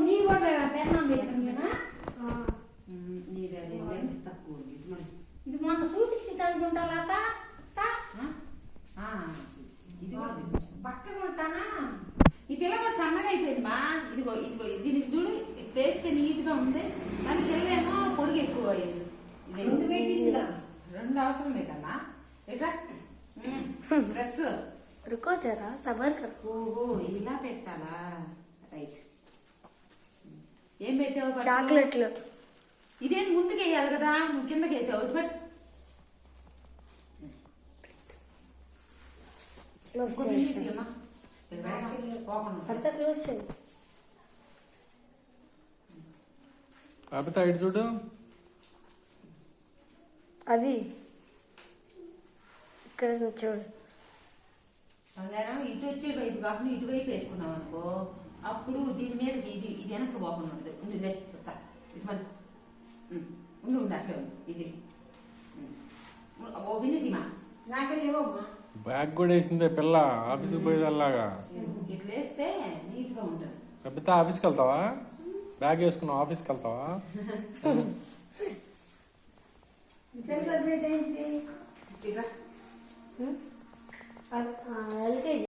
నీ కూడా పెన్నం తెచ్చిందేనా? తక్కువ ఇది మొన్న చూపించింది అనుకుంటా లత. ఇది పక్కగా ఉంటానా? ఈ పిల్ల కూడా సన్నగా అయిపోయింది మా. ఇదిగో ఇదిగో దీనికి చూడు, పేస్తే నీట్ గా ఉంది. కానీ పిల్లేమో పొడుగు ఎక్కువ అయింది. ముందు పెట్టిందిగా 2 అవసరం లేదన్నా. ఎట్లా డ్రెస్ रुको जरा सबर करो। ఓహో ఇలా పెట్టాలా? రైట్. ఏం పెట్టావు? చాక్లెట్లు. ఇదేం ముందుకు వేయాలి కదా, నువ్వు కిందకి వేసావు. ఒకటి పెట్టు. అంతా క్లోజ్ చేయి. కాకపోతే ఇటు చూడు, అవి ఇక్కడ చూడు. బంగారం ఇటు వచ్చే వైపు కాకుండా ఇటువైపు వేసుకున్నావు అనుకో, అప్పుడు దీని మీద ఇది ఇది వెనక్కి పోకుండా ఉంటుంది. ఉందిలే కొత్త ఇటు మళ్ళీ ఉండు అట్లే ఉంది. ఇది ఓ వినిసిమా నాకెళ్ళేవమ్మా. బ్యాగ్ కూడా వేసిందే పిల్ల ఆఫీస్కి పోయేదల్లాగా. ఇట్లా వేస్తే నీట్ గా ఉంటుంది. కాకపోతే ఆఫీస్కి వెళ్తావా? బ్యాగ్ వేసుకున్నావు ఆఫీస్కి వెళ్తావా? ఏంటి